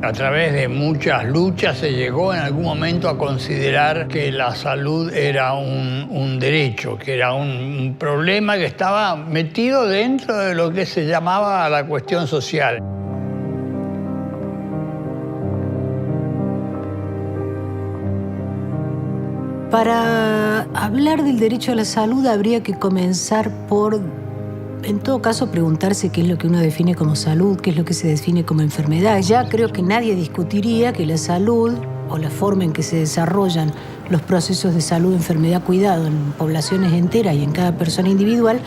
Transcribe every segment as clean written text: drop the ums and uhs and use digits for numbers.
A través de muchas luchas se llegó en algún momento a considerar que la salud era un derecho, que era un problema que estaba metido dentro de lo que se llamaba la cuestión social. Para hablar del derecho a la salud habría que comenzar por, en todo caso, preguntarse qué es lo que uno define como salud, qué es lo que se define como enfermedad. Ya creo que nadie discutiría que la salud o la forma en que se desarrollan los procesos de salud, enfermedad, cuidado en poblaciones enteras y en cada persona individual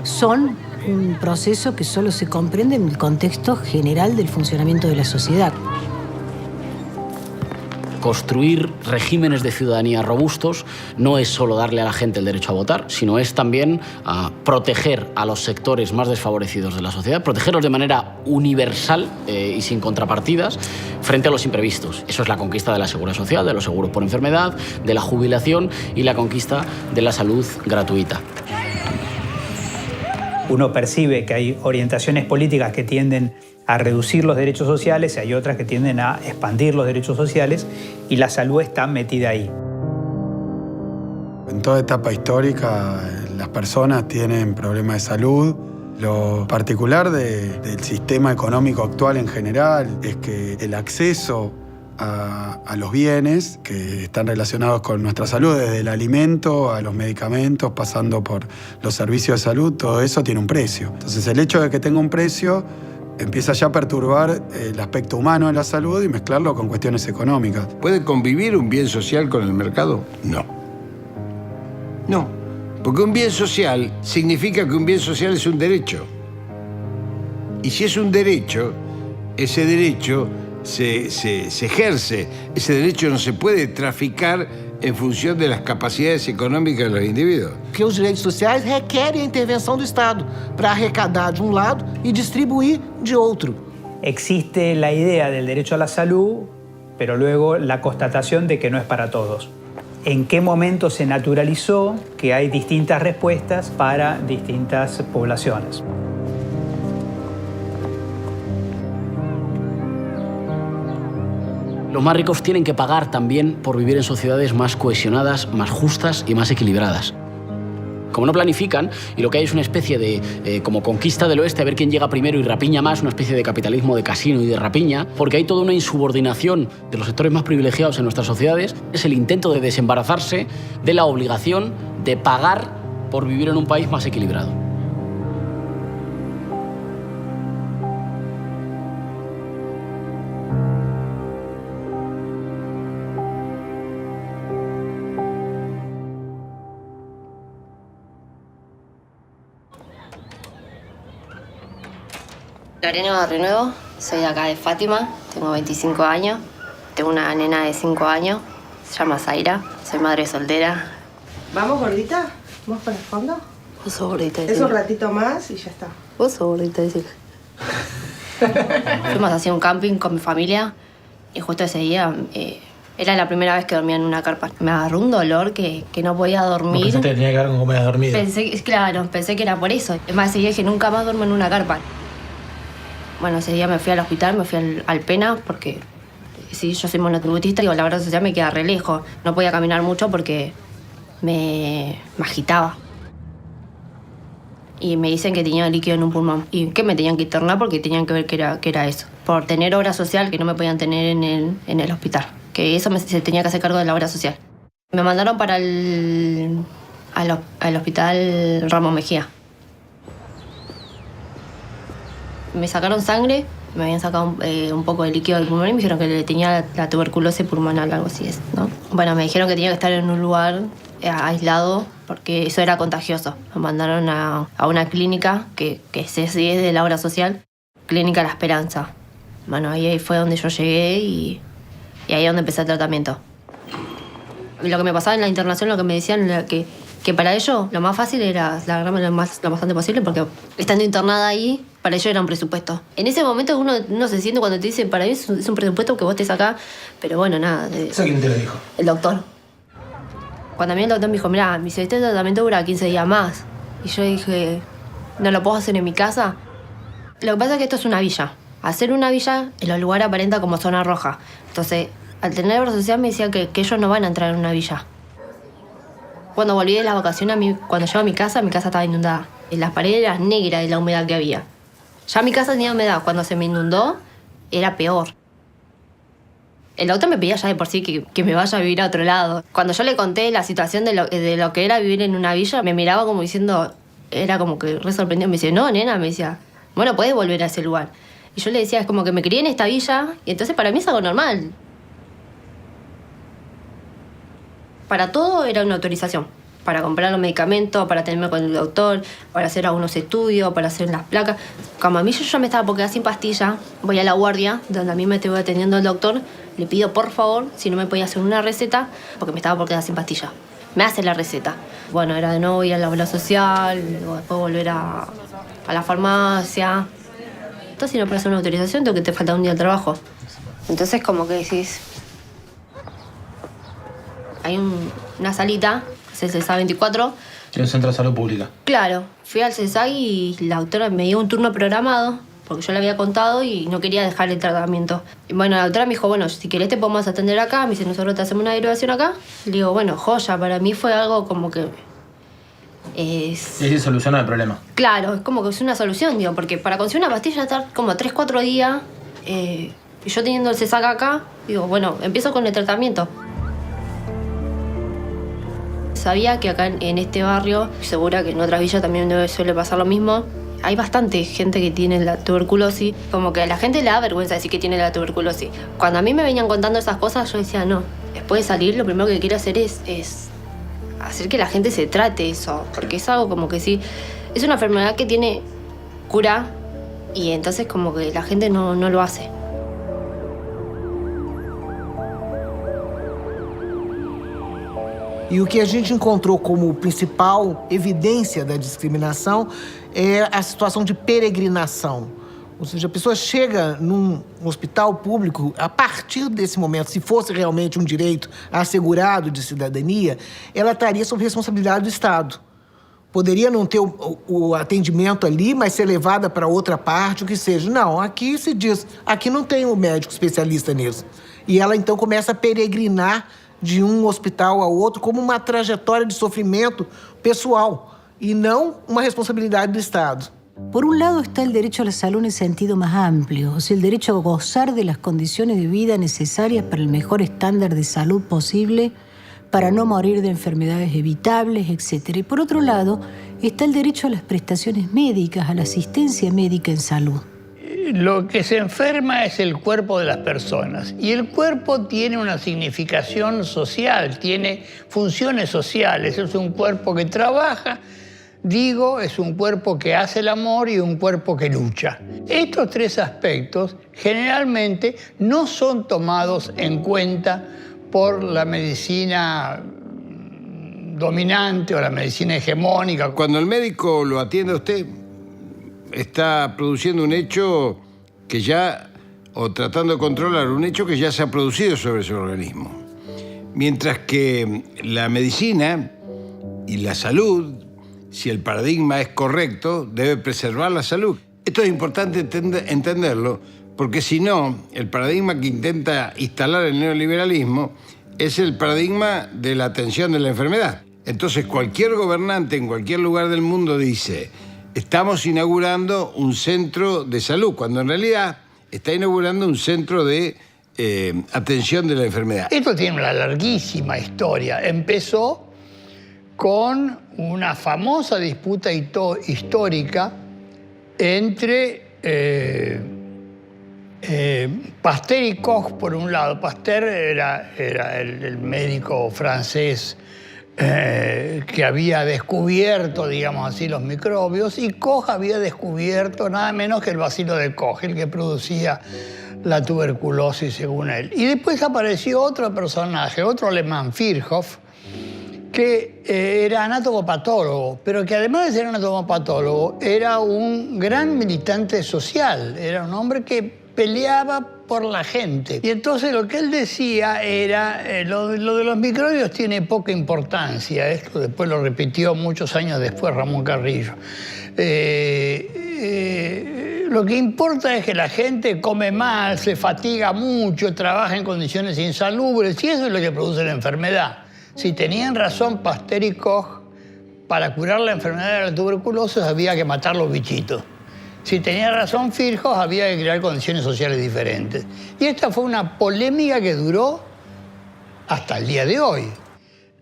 son un proceso que solo se comprende en el contexto general del funcionamiento de la sociedad. Construir regímenes de ciudadanía robustos no es solo darle a la gente el derecho a votar, sino es también proteger a los sectores más desfavorecidos de la sociedad, protegerlos de manera universal y sin contrapartidas frente a los imprevistos. Eso es la conquista de la seguridad social, de los seguros por enfermedad, de la jubilación y la conquista de la salud gratuita. Uno percibe que hay orientaciones políticas que tienden a reducir los derechos sociales y hay otras que tienden a expandir los derechos sociales y la salud está metida ahí. En toda etapa histórica las personas tienen problemas de salud. Lo particular del sistema económico actual en general es que el acceso a los bienes que están relacionados con nuestra salud, desde el alimento a los medicamentos, pasando por los servicios de salud, todo eso tiene un precio. Entonces el hecho de que tenga un precio empieza ya a perturbar el aspecto humano de la salud y mezclarlo con cuestiones económicas. ¿Puede convivir un bien social con el mercado? No. No, porque un bien social significa que un bien social es un derecho. Y si es un derecho, ese derecho se ejerce. Ese derecho no se puede traficar en función de las capacidades económicas de los individuos. Que os direitos sociais requerem a intervenção do Estado para arrecadar de un lado y distribuir de otro. Existe la idea del derecho a la salud, pero luego la constatación de que no es para todos. ¿En qué momento se naturalizó que hay distintas respuestas para distintas poblaciones? Los más ricos tienen que pagar también por vivir en sociedades más cohesionadas, más justas y más equilibradas. Como no planifican, y lo que hay es una especie de como conquista del oeste, a ver quién llega primero y rapiña más, una especie de capitalismo de casino y de rapiña, porque hay toda una insubordinación de los sectores más privilegiados en nuestras sociedades, es el intento de desembarazarse de la obligación de pagar por vivir en un país más equilibrado. Lorena Barrienuevo, soy de acá de Fátima, tengo 25 años, tengo una nena de 5 años, se llama Zaira, soy madre soltera. ¿Vamos, gordita? ¿Vamos para el fondo? Vos sos gordita. Es un ratito más y ya está. Vos sos gordita, decir. Fuimos hacia un camping con mi familia y justo ese día era la primera vez que dormía en una carpa. Me agarró un dolor que no podía dormir. Pensaste que tenía que ver con cómo habías dormido. Pensé que era por eso. Es más, ese día dije, nunca más duermo en una carpa. Bueno, ese día me fui al hospital, me fui al Pena, porque sí, yo soy monotributista y la obra social me queda re lejos. No podía caminar mucho porque me agitaba. Y me dicen que tenía líquido en un pulmón. Y que me tenían que internar porque tenían que ver que era eso. Por tener obra social que no me podían tener en el hospital. Que eso se tenía que hacer cargo de la obra social. Me mandaron para al hospital Ramos Mejía. Me sacaron sangre, me habían sacado un poco de líquido del pulmón y me dijeron que tenía la tuberculosis pulmonar, algo así es, ¿no? Bueno, me dijeron que tenía que estar en un lugar aislado porque eso era contagioso. Me mandaron a una clínica que sí es de la obra social, Clínica La Esperanza. Bueno, ahí fue donde yo llegué y ahí es donde empecé el tratamiento. Y lo que me pasaba en la internación, lo que me decían era que para ellos lo más fácil era largarme lo más antes posible porque estando internada ahí, para ellos era un presupuesto. En ese momento uno se siente cuando te dicen, para mí es un presupuesto que vos estés acá, pero bueno, nada. ¿Eso quién te lo dijo? El doctor. Cuando a mí el doctor me dijo, mirá, este tratamiento dura 15 días más. Y yo dije, ¿no lo puedo hacer en mi casa? Lo que pasa es que esto es una villa. hacer una villa, en los lugares aparenta como zona roja. Entonces, al tener obra social me decía que ellos no van a entrar en una villa. Cuando volví de las vacaciones, cuando llego a mi casa estaba inundada. Las paredes eran negras de la humedad que había. Ya mi casa tenía humedad. Cuando se me inundó, era peor. El doctor me pedía ya de por sí que me vaya a vivir a otro lado. Cuando yo le conté la situación de lo que era vivir en una villa, me miraba como diciendo, era como que re sorprendido. Me dice, no, nena, me decía, bueno, podés volver a ese lugar. Y yo le decía, es como que me crié en esta villa, y entonces para mí es algo normal. Para todo era una autorización. Para comprar los medicamentos, para tenerme con el doctor, para hacer algunos estudios, para hacer las placas. Como a mí yo ya me estaba por quedar sin pastilla, voy a la guardia, donde a mí me estuvo atendiendo el doctor, le pido por favor si no me podía hacer una receta, porque me estaba por quedar sin pastilla. Me hace la receta. Bueno, era de nuevo ir a la obra social, luego después volver a la farmacia. Entonces, si no puedes hacer una autorización, tengo que te falta un día de trabajo. Entonces, como que decís... Hay una salita, es el CESA 24. Tiene un centro de salud pública. Claro, fui al CESA y la doctora me dio un turno programado, porque yo le había contado y no quería dejar el tratamiento. Y bueno, la doctora me dijo, bueno, si querés te podemos atender acá. Me dice, nosotros te hacemos una derivación acá. Le digo, bueno, joya, para mí fue algo como que... Es... Y así soluciona el problema. Claro, es como que es una solución, digo, porque para conseguir una pastilla estar como 3-4 días, y yo teniendo el CESAC acá, digo, bueno, empiezo con el tratamiento. Sabía que acá en este barrio, segura que en otras villas también suele pasar lo mismo, hay bastante gente que tiene la tuberculosis, como que a la gente le da vergüenza decir que tiene la tuberculosis. Cuando a mí me venían contando esas cosas, yo decía, no, después de salir lo primero que quiero hacer es hacer que la gente se trate eso, porque es algo como que sí, es una enfermedad que tiene cura y entonces como que la gente no lo hace. E o que a gente encontrou como principal evidência da discriminação é a situação de peregrinação. Ou seja, a pessoa chega num hospital público, a partir desse momento, se fosse realmente um direito assegurado de cidadania, ela estaria sob responsabilidade do Estado. Poderia não ter o atendimento ali, mas ser levada para outra parte, o que seja. Não, aqui se diz, aqui não tem um médico especialista nisso. E ela então começa a peregrinar de um hospital ao outro como uma trajetória de sofrimento pessoal y no una responsabilidad del Estado. Por un lado está el derecho a la salud en el sentido más amplio, o sea, el derecho a gozar de las condiciones de vida necesarias para el mejor estándar de salud posible, para no morir de enfermedades evitables, etc. Y por otro lado está el derecho a las prestaciones médicas, a la asistencia médica en salud. Lo que se enferma es el cuerpo de las personas y el cuerpo tiene una significación social, tiene funciones sociales. Es un cuerpo que trabaja, es un cuerpo que hace el amor y un cuerpo que lucha. Estos tres aspectos generalmente no son tomados en cuenta por la medicina dominante o la medicina hegemónica. Cuando el médico lo atiende a usted, está produciendo un hecho que ya, o tratando de controlar un hecho que ya se ha producido sobre su organismo. Mientras que la medicina y la salud, si el paradigma es correcto, debe preservar la salud. Esto es importante entenderlo, porque si no, el paradigma que intenta instalar el neoliberalismo es el paradigma de la atención de la enfermedad. Entonces, cualquier gobernante en cualquier lugar del mundo dice: estamos inaugurando un centro de salud, cuando en realidad está inaugurando un centro de atención de la enfermedad. Esto tiene una larguísima historia. Empezó con una famosa disputa histórica entre Pasteur y Koch, por un lado. Pasteur era el médico francés que había descubierto, digamos así, los microbios, y Koch había descubierto nada menos que el bacilo de Koch, el que producía la tuberculosis, según él. Y después apareció otro personaje, otro alemán, Virchow, que era anatomopatólogo, pero que además de ser anatomopatólogo, era un gran militante social, era un hombre que peleaba por la gente. Y entonces lo que él decía era, lo de los microbios tiene poca importancia. Esto después lo repitió muchos años después Ramón Carrillo. lo que importa es que la gente come mal, se fatiga mucho, trabaja en condiciones insalubres, y eso es lo que produce la enfermedad. Si tenían razón Pasteur y Koch, para curar la enfermedad de la tuberculosis había que matar los bichitos. Si tenía razón Virchow, había que crear condiciones sociales diferentes. Y esta fue una polémica que duró hasta el día de hoy.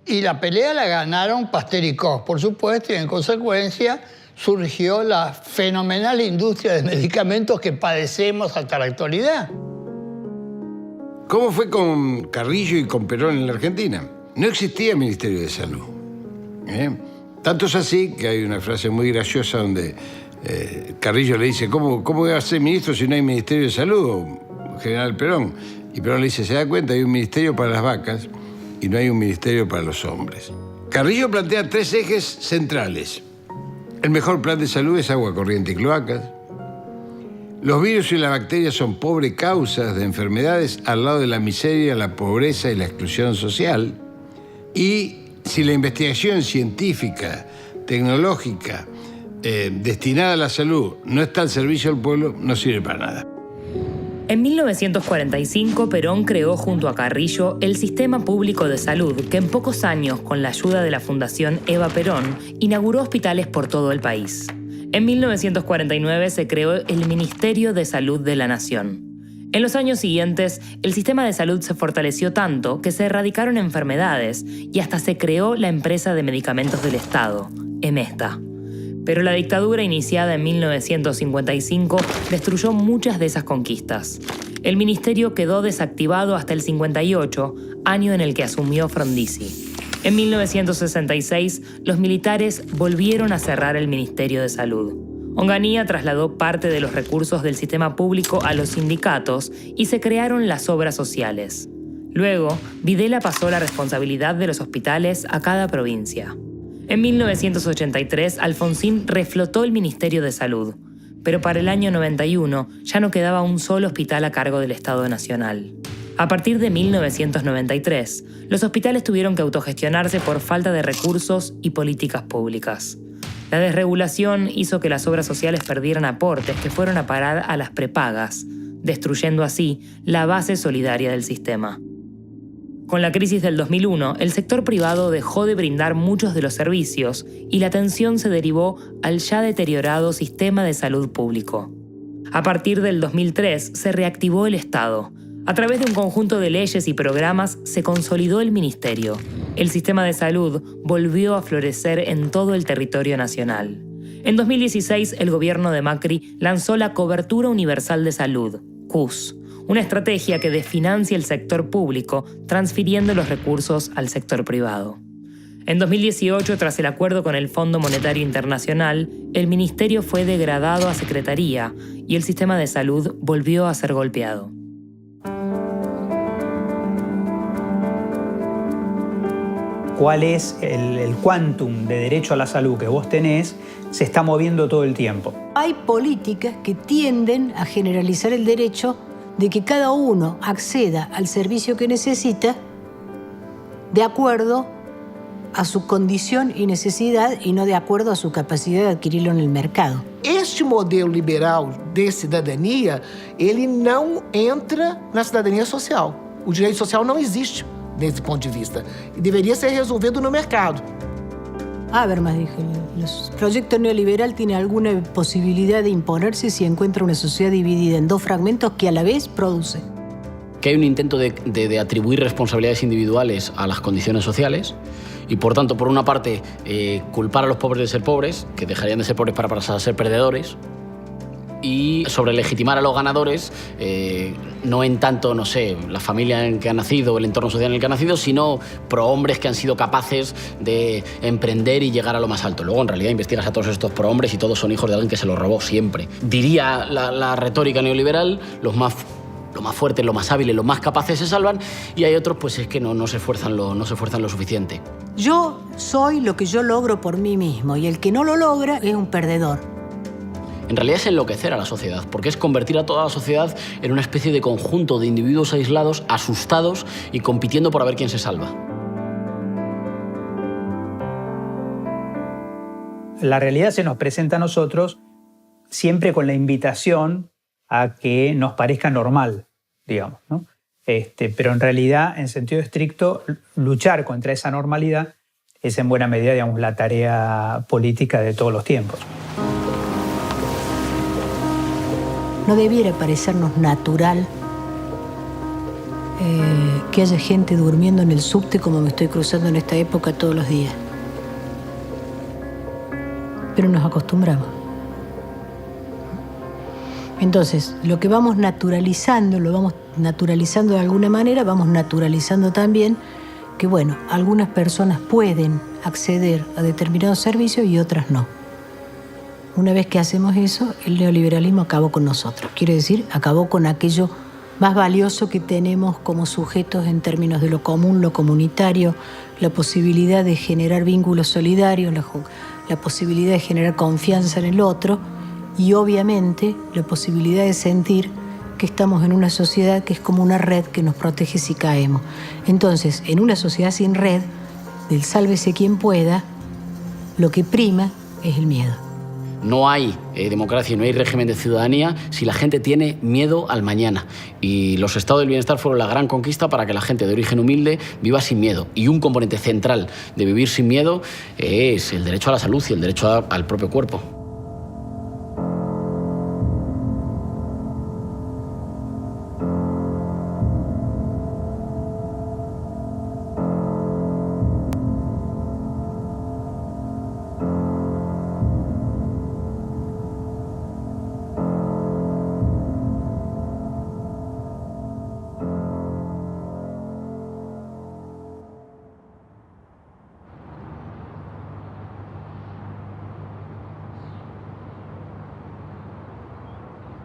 Y la pelea la ganaron Pasteur y Koch, por supuesto, y en consecuencia surgió la fenomenal industria de medicamentos que padecemos hasta la actualidad. ¿Cómo fue con Carrillo y con Perón en la Argentina? No existía Ministerio de Salud. Tanto es así que hay una frase muy graciosa donde Carrillo le dice, ¿cómo voy a ser ministro si no hay Ministerio de Salud, general Perón? Y Perón le dice, ¿se da cuenta? Hay un ministerio para las vacas y no hay un ministerio para los hombres. Carrillo plantea 3 ejes centrales. El mejor plan de salud es agua corriente y cloacas. Los virus y las bacterias son pobres causas de enfermedades al lado de la miseria, la pobreza y la exclusión social. Y si la investigación científica, tecnológica, destinada a la salud no está al servicio del pueblo, no sirve para nada. En 1945, Perón creó junto a Carrillo el Sistema Público de Salud, que en pocos años, con la ayuda de la Fundación Eva Perón, inauguró hospitales por todo el país. En 1949 se creó el Ministerio de Salud de la Nación. En los años siguientes, el sistema de salud se fortaleció tanto que se erradicaron enfermedades y hasta se creó la empresa de medicamentos del Estado, Emesta. Pero la dictadura iniciada en 1955 destruyó muchas de esas conquistas. El ministerio quedó desactivado hasta el 58, año en el que asumió Frondizi. En 1966, los militares volvieron a cerrar el Ministerio de Salud. Onganía trasladó parte de los recursos del sistema público a los sindicatos y se crearon las obras sociales. Luego, Videla pasó la responsabilidad de los hospitales a cada provincia. En 1983, Alfonsín reflotó el Ministerio de Salud, pero para el año 91 ya no quedaba un solo hospital a cargo del Estado Nacional. A partir de 1993, los hospitales tuvieron que autogestionarse por falta de recursos y políticas públicas. La desregulación hizo que las obras sociales perdieran aportes que fueron a parar a las prepagas, destruyendo así la base solidaria del sistema. Con la crisis del 2001, el sector privado dejó de brindar muchos de los servicios y la atención se derivó al ya deteriorado sistema de salud público. A partir del 2003 se reactivó el Estado. A través de un conjunto de leyes y programas se consolidó el ministerio. El sistema de salud volvió a florecer en todo el territorio nacional. En 2016, el gobierno de Macri lanzó la Cobertura Universal de Salud, CUS, una estrategia que desfinancia el sector público, transfiriendo los recursos al sector privado. En 2018, tras el acuerdo con el Fondo Monetario Internacional, el ministerio fue degradado a secretaría y el sistema de salud volvió a ser golpeado. ¿Cuál es el quantum de derecho a la salud que vos tenés? Se está moviendo todo el tiempo. Hay políticas que tienden a generalizar el derecho de que cada uno acceda al servicio que necesita de acuerdo a su condición y necesidad y no de acuerdo a su capacidad de adquirirlo en el mercado. Este modelo liberal de cidadania, ele não entra na cidadania social. O direito social não existe desse ponto de vista e deveria ser resolvido no mercado. Habermas dijo, el proyecto neoliberal tiene alguna posibilidad de imponerse si encuentra una sociedad dividida en 2 fragmentos que a la vez produce. Que hay un intento de atribuir responsabilidades individuales a las condiciones sociales y, por tanto, por una parte, culpar a los pobres de ser pobres, que dejarían de ser pobres para pasar a ser perdedores, y sobre legitimar a los ganadores, no en tanto, no sé, la familia en que ha nacido o el entorno social en el que ha nacido, sino prohombres que han sido capaces de emprender y llegar a lo más alto. Luego, en realidad, investigas a todos estos prohombres y todos son hijos de alguien que se los robó siempre. Diría la retórica neoliberal, los más fuertes, los más hábiles, los más capaces se salvan, y hay otros pues es que no se esfuerzan lo suficiente. Yo soy lo que yo logro por mí mismo y el que no lo logra es un perdedor. En realidad es enloquecer a la sociedad, porque es convertir a toda la sociedad en una especie de conjunto de individuos aislados, asustados y compitiendo por a ver quién se salva. La realidad se nos presenta a nosotros siempre con la invitación a que nos parezca normal, digamos, ¿no? Pero en realidad, en sentido estricto, luchar contra esa normalidad es en buena medida, digamos, la tarea política de todos los tiempos. No debiera parecernos natural que haya gente durmiendo en el subte como me estoy cruzando en esta época todos los días. Pero nos acostumbramos. Entonces, lo que vamos naturalizando, lo vamos naturalizando de alguna manera, vamos naturalizando también que, bueno, algunas personas pueden acceder a determinados servicios y otras no. Una vez que hacemos eso, el neoliberalismo acabó con nosotros. Quiere decir, acabó con aquello más valioso que tenemos como sujetos en términos de lo común, lo comunitario, la posibilidad de generar vínculos solidarios, la posibilidad de generar confianza en el otro y obviamente la posibilidad de sentir que estamos en una sociedad que es como una red que nos protege si caemos. Entonces, en una sociedad sin red, del sálvese quien pueda, lo que prima es el miedo. No hay democracia, no hay régimen de ciudadanía si la gente tiene miedo al mañana. Y los estados del bienestar fueron la gran conquista para que la gente de origen humilde viva sin miedo. Y un componente central de vivir sin miedo es el derecho a la salud y el derecho al propio cuerpo.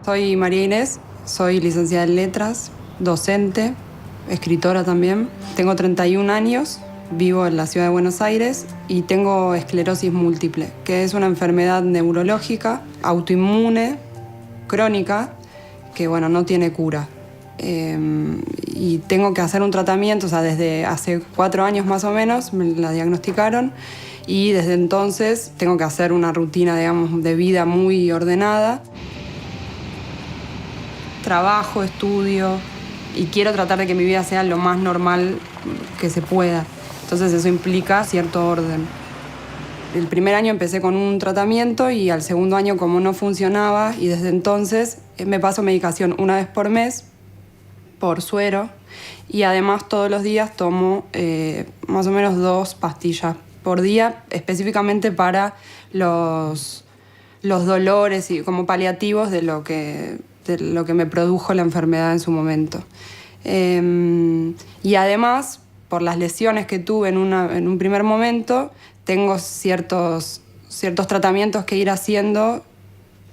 Soy María Inés, soy licenciada en Letras, docente, escritora también. Tengo 31 años, vivo en la ciudad de Buenos Aires y tengo esclerosis múltiple, que es una enfermedad neurológica, autoinmune, crónica, que no tiene cura. Y tengo que hacer un tratamiento, desde hace 4 años más o menos me la diagnosticaron y desde entonces tengo que hacer una rutina, de vida muy ordenada. Trabajo, estudio y quiero tratar de que mi vida sea lo más normal que se pueda. Entonces eso implica cierto orden. El primer año empecé con un tratamiento y al segundo año, como no funcionaba, y desde entonces me paso medicación una vez por mes por suero y además todos los días tomo más o menos 2 pastillas por día, específicamente para los dolores y como paliativos de lo que me produjo la enfermedad en su momento. Y además, por las lesiones que tuve en un primer momento, tengo ciertos tratamientos que ir haciendo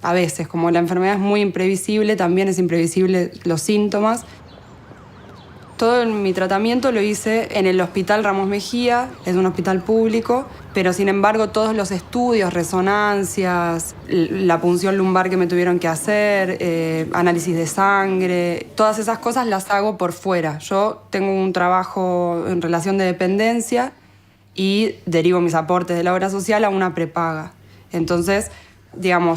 a veces. Como la enfermedad es muy imprevisible, también es imprevisible los síntomas. Todo mi tratamiento lo hice en el Hospital Ramos Mejía, es un hospital público, pero sin embargo todos los estudios, resonancias, la punción lumbar que me tuvieron que hacer, análisis de sangre, todas esas cosas las hago por fuera. Yo tengo un trabajo en relación de dependencia y derivo mis aportes de la obra social a una prepaga. Entonces,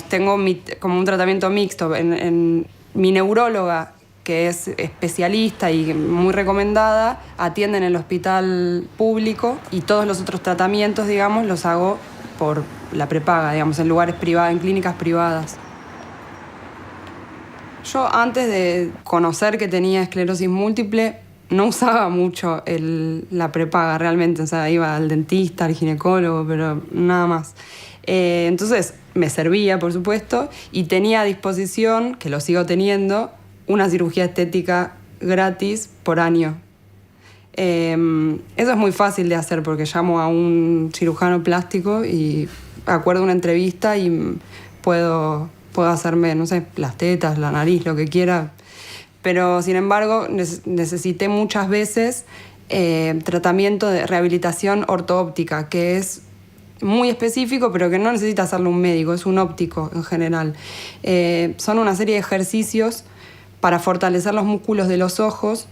tengo como un tratamiento mixto. En mi neuróloga, que es especialista y muy recomendada, atiende en el hospital público y todos los otros tratamientos, los hago por la prepaga, en lugares privados, en clínicas privadas. Yo antes de conocer que tenía esclerosis múltiple no usaba mucho la prepaga realmente, iba al dentista, al ginecólogo, pero nada más. Entonces me servía, por supuesto, y tenía a disposición, que lo sigo teniendo, una cirugía estética gratis por año. Eso es muy fácil de hacer porque llamo a un cirujano plástico y acuerdo una entrevista y puedo hacerme, las tetas, la nariz, lo que quiera. Pero, sin embargo, necesité muchas veces tratamiento de rehabilitación ortoóptica, que es muy específico, pero que no necesita hacerlo un médico, es un óptico en general. Son una serie de ejercicios para fortalecer los músculos de los ojos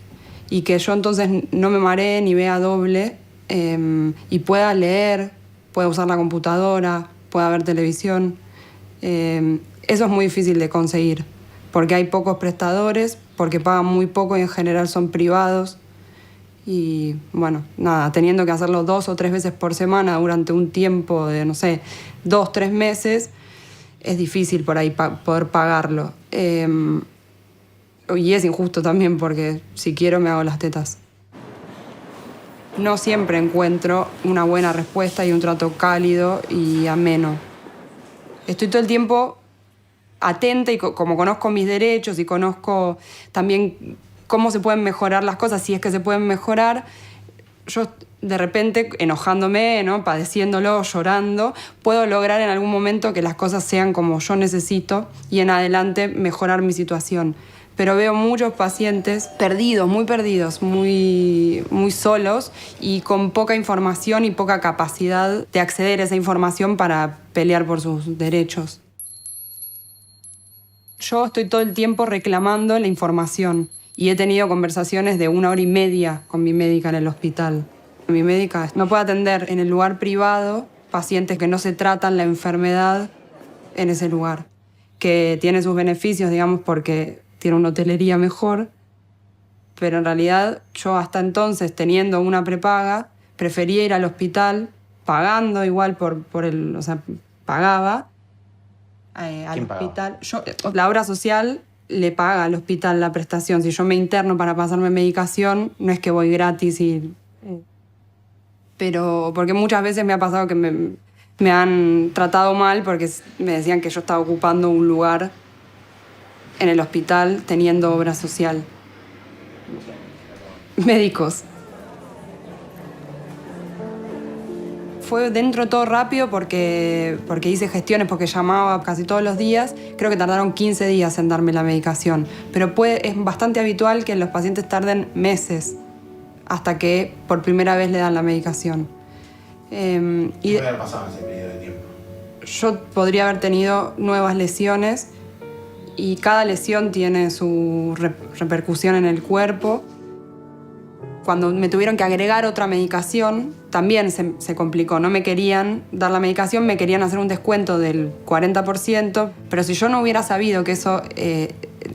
y que yo entonces no me maree ni vea doble y pueda leer, pueda usar la computadora, pueda ver televisión. Eso es muy difícil de conseguir, porque hay pocos prestadores, porque pagan muy poco y en general son privados. Y bueno, nada, teniendo que hacerlo 2 o 3 veces por semana durante un tiempo de, no sé, 2 o 3 meses, es difícil por ahí poder pagarlo. Y es injusto también porque si quiero me hago las tetas. No siempre encuentro una buena respuesta y un trato cálido y ameno. Estoy todo el tiempo atenta y como conozco mis derechos y conozco también cómo se pueden mejorar las cosas, si es que se pueden mejorar, yo de repente, enojándome, ¿no? Padeciéndolo, llorando, puedo lograr en algún momento que las cosas sean como yo necesito y en adelante mejorar mi situación. Pero veo muchos pacientes perdidos, muy solos y con poca información y poca capacidad de acceder a esa información para pelear por sus derechos. Yo estoy todo el tiempo reclamando la información y he tenido conversaciones de 1 hora y media con mi médica en el hospital. Mi médica no puede atender en el lugar privado pacientes que no se tratan la enfermedad en ese lugar, que tiene sus beneficios, digamos, porque tiene una hotelería mejor, pero en realidad yo hasta entonces, teniendo una prepaga, prefería ir al hospital, pagando igual o sea, pagaba al hospital. La obra social le paga al hospital la prestación. Si yo me interno para pasarme medicación, no es que voy gratis pero porque muchas veces me ha pasado que me han tratado mal porque me decían que yo estaba ocupando un lugar en el hospital teniendo obra social. Médicos. Fue dentro todo rápido porque hice gestiones, porque llamaba casi todos los días. Creo que tardaron 15 días en darme la medicación. Pero es bastante habitual que los pacientes tarden meses hasta que por primera vez le dan la medicación. ¿Qué puede haber pasado en ese periodo de tiempo? Yo podría haber tenido nuevas lesiones y cada lesión tiene su repercusión en el cuerpo. Cuando me tuvieron que agregar otra medicación, también se complicó. No me querían dar la medicación, me querían hacer un descuento del 40%, pero si yo no hubiera sabido que eso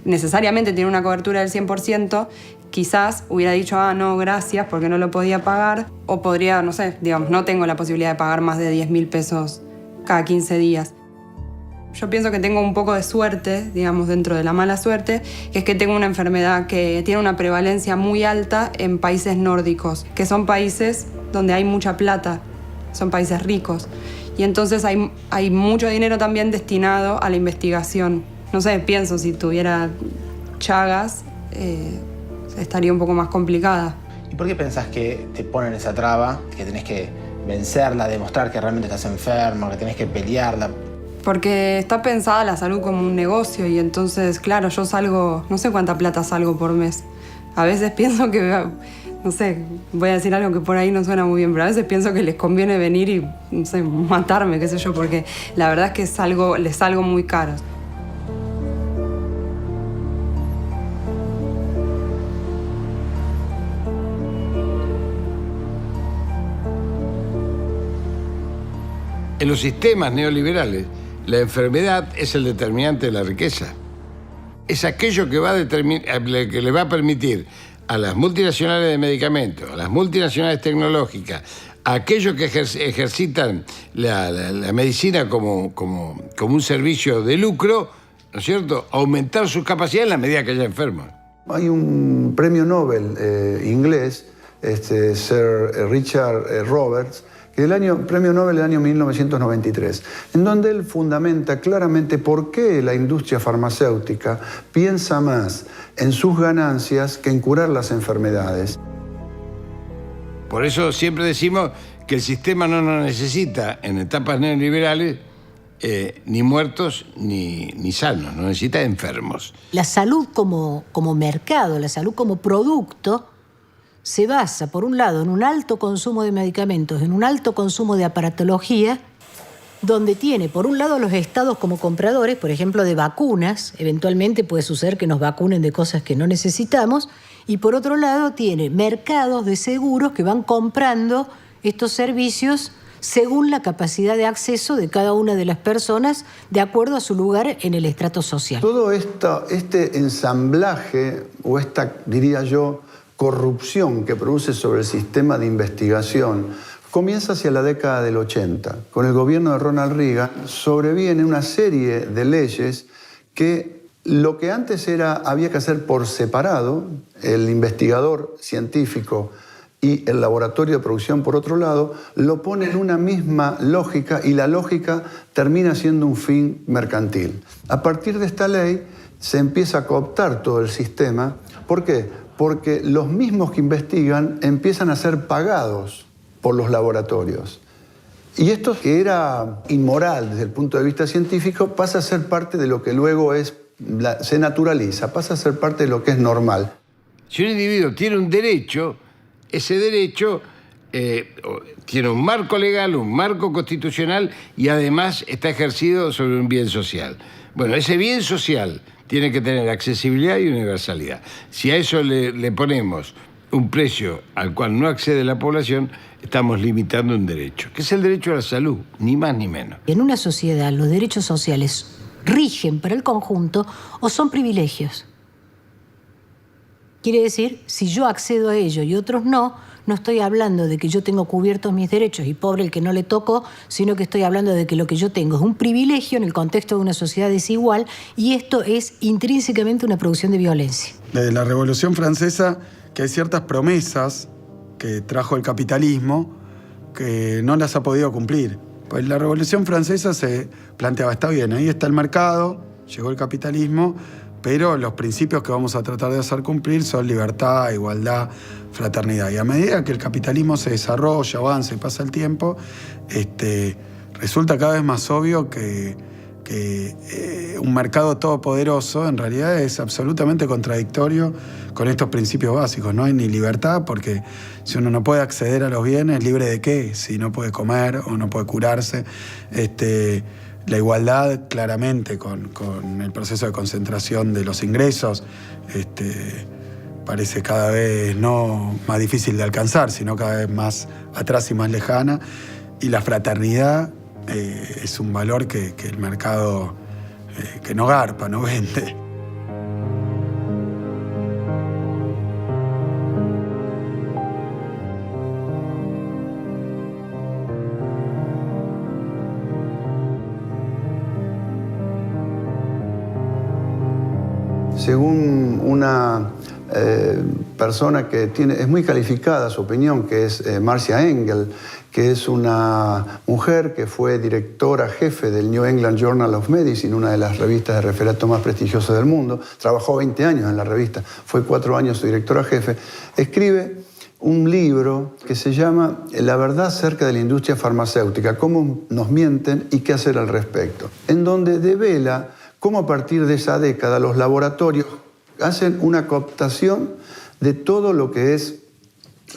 necesariamente tiene una cobertura del 100%, quizás hubiera dicho, no, gracias, porque no lo podía pagar, o podría, no sé, digamos, no tengo la posibilidad de pagar más de 10.000 pesos cada 15 días. Yo pienso que tengo un poco de suerte, digamos, dentro de la mala suerte, que es que tengo una enfermedad que tiene una prevalencia muy alta en países nórdicos, que son países donde hay mucha plata, son países ricos. Y entonces hay mucho dinero también destinado a la investigación. No sé, pienso, si tuviera Chagas, estaría un poco más complicada. ¿Y por qué pensás que te ponen esa traba, que tenés que vencerla, demostrar que realmente estás enfermo, que tenés que pelearla? Porque está pensada la salud como un negocio y entonces, claro, yo salgo, no sé cuánta plata salgo por mes. A veces pienso que, no sé, voy a decir algo que por ahí no suena muy bien, pero a veces pienso que les conviene venir y, no sé, matarme, qué sé yo, porque la verdad es que les salgo muy caro. En los sistemas neoliberales, la enfermedad es el determinante de la riqueza. Es aquello que que le va a permitir a las multinacionales de medicamentos, a las multinacionales tecnológicas, a aquellos que ejercitan la medicina como un servicio de lucro, ¿no es cierto?, aumentar sus capacidades en la medida que haya enfermos. Hay un premio Nobel inglés, Sir Richard Roberts, que premio Nobel del año 1993, en donde él fundamenta claramente por qué la industria farmacéutica piensa más en sus ganancias que en curar las enfermedades. Por eso siempre decimos que el sistema no nos necesita en etapas neoliberales ni muertos ni sanos, no necesita enfermos. La salud como mercado, la salud como producto, se basa, por un lado, en un alto consumo de medicamentos, en un alto consumo de aparatología, donde tiene, por un lado, los estados como compradores, por ejemplo, de vacunas. Eventualmente puede suceder que nos vacunen de cosas que no necesitamos. Y por otro lado, tiene mercados de seguros que van comprando estos servicios según la capacidad de acceso de cada una de las personas de acuerdo a su lugar en el estrato social. Todo este ensamblaje, o esta, diría yo, corrupción que produce sobre el sistema de investigación, comienza hacia la década del 80. Con el gobierno de Ronald Reagan sobreviene una serie de leyes que lo que antes había que hacer por separado, el investigador científico y el laboratorio de producción por otro lado, lo pone en una misma lógica y la lógica termina siendo un fin mercantil. A partir de esta ley se empieza a cooptar todo el sistema. ¿Por qué? Porque los mismos que investigan empiezan a ser pagados por los laboratorios. Y esto, que era inmoral desde el punto de vista científico, pasa a ser parte de lo que luego se naturaliza, pasa a ser parte de lo que es normal. Si un individuo tiene un derecho, ese derecho tiene un marco legal, un marco constitucional y además está ejercido sobre un bien social. Bueno, ese bien social tiene que tener accesibilidad y universalidad. Si a eso le ponemos un precio al cual no accede la población, estamos limitando un derecho, que es el derecho a la salud, ni más ni menos. En una sociedad, los derechos sociales rigen para el conjunto o son privilegios. Quiere decir, si yo accedo a ello y otros no estoy hablando de que yo tengo cubiertos mis derechos y pobre el que no le tocó, sino que estoy hablando de que lo que yo tengo es un privilegio en el contexto de una sociedad desigual y esto es intrínsecamente una producción de violencia. Desde la Revolución Francesa, que hay ciertas promesas que trajo el capitalismo que no las ha podido cumplir. Pues la Revolución Francesa se planteaba, está bien, ahí está el mercado, llegó el capitalismo, pero los principios que vamos a tratar de hacer cumplir son libertad, igualdad, fraternidad. Y a medida que el capitalismo se desarrolla, avanza y pasa el tiempo, resulta cada vez más obvio que un mercado todopoderoso en realidad es absolutamente contradictorio con estos principios básicos. No hay ni libertad, porque si uno no puede acceder a los bienes, ¿libre de qué? Si no puede comer o no puede curarse. La igualdad, claramente, con el proceso de concentración de los ingresos, parece cada vez no más difícil de alcanzar, sino cada vez más atrás y más lejana. Y la fraternidad es un valor que el mercado que no garpa, no vende. Según una persona que es muy calificada su opinión, que es Marcia Engel, que es una mujer que fue directora jefe del New England Journal of Medicine, una de las revistas de referato más prestigiosas del mundo. Trabajó 20 años en la revista, fue 4 años su directora jefe. Escribe un libro que se llama La verdad acerca de la industria farmacéutica, cómo nos mienten y qué hacer al respecto, en donde devela cómo a partir de esa década los laboratorios hacen una cooptación de todo lo que es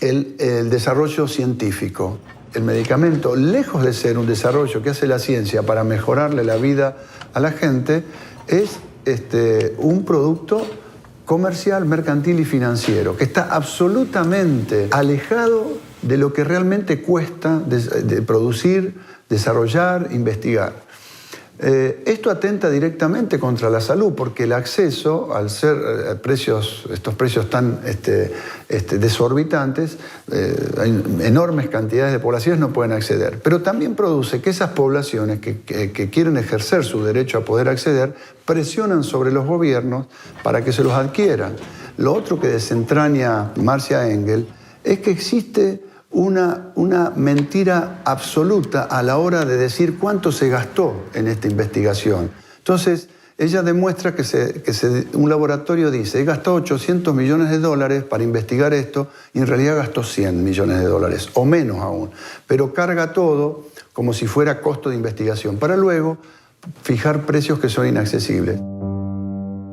el desarrollo científico. El medicamento, lejos de ser un desarrollo que hace la ciencia para mejorarle la vida a la gente, es un producto comercial, mercantil y financiero, que está absolutamente alejado de lo que realmente cuesta de producir, desarrollar, investigar. Esto atenta directamente contra la salud, porque el acceso, al ser estos precios tan desorbitantes, hay enormes cantidades de poblaciones no pueden acceder. Pero también produce que esas poblaciones que quieren ejercer su derecho a poder acceder, presionan sobre los gobiernos para que se los adquieran. Lo otro que desentraña Marcia Engel es que existe una mentira absoluta a la hora de decir cuánto se gastó en esta investigación. Entonces, ella demuestra que un laboratorio dice, he gastado $800 millones para investigar esto, y en realidad gastó $100 millones, o menos aún. Pero carga todo como si fuera costo de investigación, para luego fijar precios que son inaccesibles.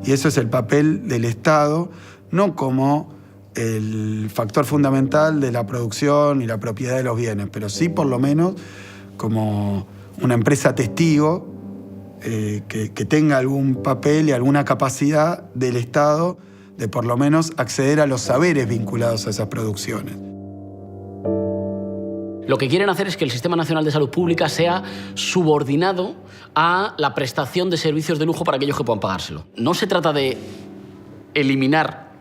Y eso es el papel del Estado, no como el factor fundamental de la producción y la propiedad de los bienes, pero sí por lo menos como una empresa testigo que tenga algún papel y alguna capacidad del Estado de por lo menos acceder a los saberes vinculados a esas producciones. Lo que quieren hacer es que el Sistema Nacional de Salud Pública sea subordinado a la prestación de servicios de lujo para aquellos que puedan pagárselo. No se trata de eliminar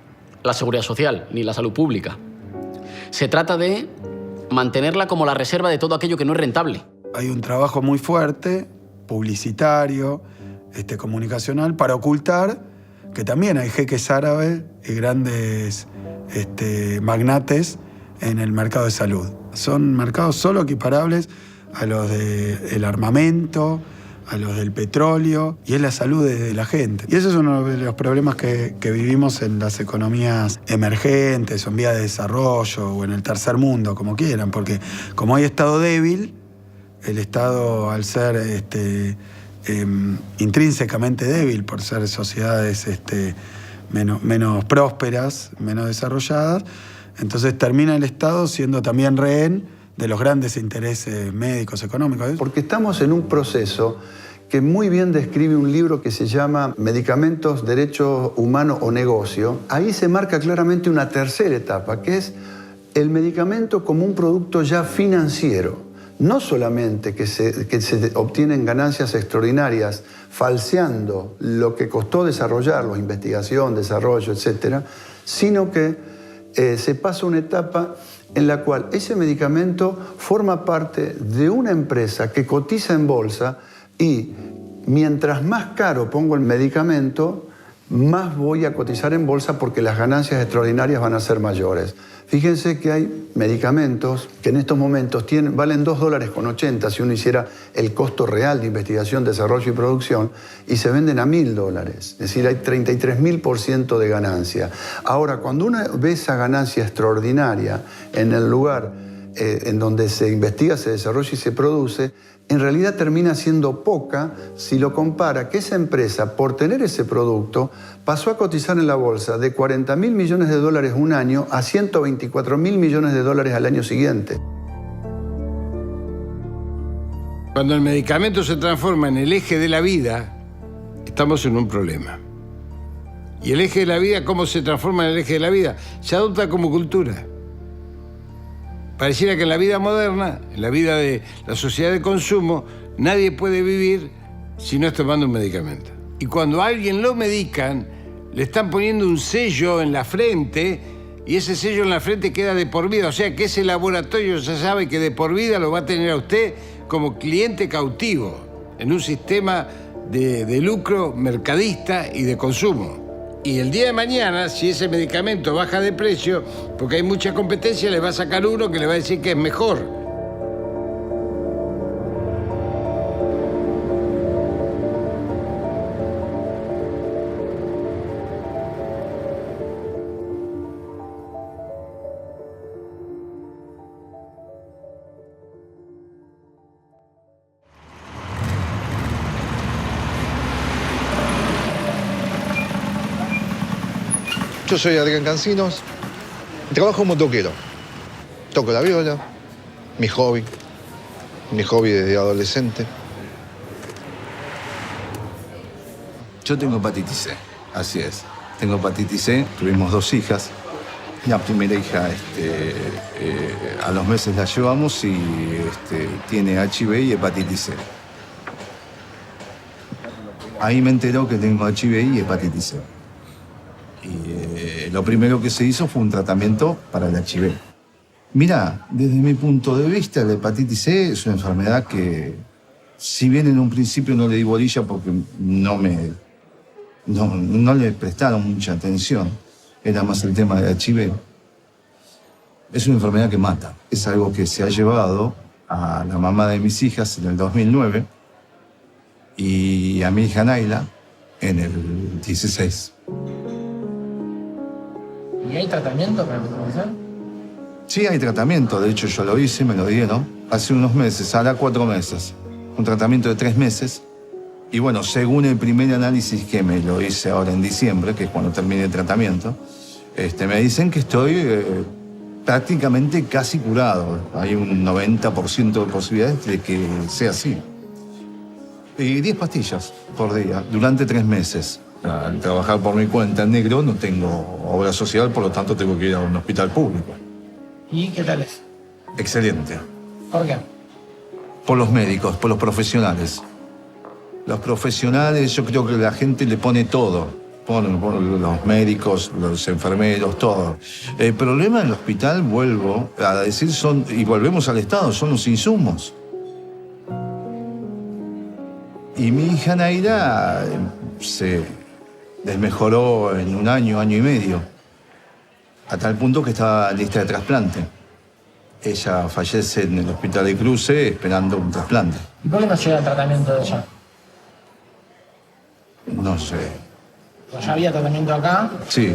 la seguridad social ni la salud pública. Se trata de mantenerla como la reserva de todo aquello que no es rentable. Hay un trabajo muy fuerte, publicitario, comunicacional, para ocultar que también hay jeques árabes y grandes magnates en el mercado de salud. Son mercados solo equiparables a los del armamento, a los del petróleo, y es la salud de la gente. Y ese es uno de los problemas que vivimos en las economías emergentes, o en vías de desarrollo, o en el tercer mundo, como quieran, porque como hay Estado débil, el Estado, al ser intrínsecamente débil, por ser sociedades menos prósperas, menos desarrolladas, entonces termina el Estado siendo también rehén de los grandes intereses médicos, económicos. Porque estamos en un proceso que muy bien describe un libro que se llama Medicamentos, Derecho Humano o Negocio. Ahí se marca claramente una tercera etapa, que es el medicamento como un producto ya financiero. No solamente que se obtienen ganancias extraordinarias falseando lo que costó desarrollarlo, investigación, desarrollo, etcétera, sino que se pasa una etapa en la cual ese medicamento forma parte de una empresa que cotiza en bolsa y mientras más caro pongo el medicamento, más voy a cotizar en bolsa porque las ganancias extraordinarias van a ser mayores. Fíjense que hay medicamentos que en estos momentos valen $2,80 si uno hiciera el costo real de investigación, desarrollo y producción, y se venden a $1.000. Es decir, hay 33.000% de ganancia. Ahora, cuando uno ve esa ganancia extraordinaria en el lugar en donde se investiga, se desarrolla y se produce, en realidad termina siendo poca si lo compara que esa empresa, por tener ese producto, pasó a cotizar en la bolsa de $40.000 millones un año a $124.000 millones al año siguiente. Cuando el medicamento se transforma en el eje de la vida, estamos en un problema. ¿Y el eje de la vida cómo se transforma en el eje de la vida? Se adopta como cultura. Pareciera que en la vida moderna, en la vida de la sociedad de consumo, nadie puede vivir si no es tomando un medicamento. Y cuando a alguien lo medican, le están poniendo un sello en la frente y ese sello en la frente queda de por vida. O sea que ese laboratorio ya sabe que de por vida lo va a tener a usted como cliente cautivo en un sistema de lucro mercadista y de consumo. Y el día de mañana, si ese medicamento baja de precio, porque hay mucha competencia, le va a sacar uno que le va a decir que es mejor. Yo soy Adrián Cancinos y trabajo como toquero. Toco la viola, mi hobby desde adolescente. Yo tengo hepatitis C, así es. Tengo hepatitis C, tuvimos 2 hijas. La primera hija a los meses la llevamos y tiene HIV y hepatitis C. Ahí me enteró que tengo HIV y hepatitis C. Y lo primero que se hizo fue un tratamiento para el HIV. Mira, desde mi punto de vista, la hepatitis C es una enfermedad que, si bien en un principio no le di bolilla porque no le prestaron mucha atención, era más el tema del HIV, es una enfermedad que mata. Es algo que se ha llevado a la mamá de mis hijas en el 2009 y a mi hija Naila en el 16. ¿Y hay tratamiento para la enfermedad? Sí, hay tratamiento. De hecho, yo lo hice, me lo dieron hace unos meses, hará 4 meses. Un tratamiento de 3 meses. Y bueno, según el primer análisis que me lo hice ahora en diciembre, que es cuando termine el tratamiento, me dicen que estoy prácticamente casi curado. Hay un 90% de posibilidades de que sea así. Y 10 pastillas por día, durante 3 meses. Al trabajar por mi cuenta en negro no tengo obra social, por lo tanto tengo que ir a un hospital público. ¿Y qué tal es? Excelente. ¿Por qué? Por los médicos, por los profesionales. Los profesionales, yo creo que la gente le pone todo. Por los médicos, los enfermeros, todo. El problema del hospital, vuelvo a decir, y volvemos al Estado, son los insumos. Y mi hija Naira se desmejoró en un año y medio, a tal punto que estaba en lista de trasplante. Ella fallece en el hospital de Cruce esperando un trasplante. ¿Y por qué no llega el tratamiento de ella? No sé. ¿Ya había tratamiento acá? Sí.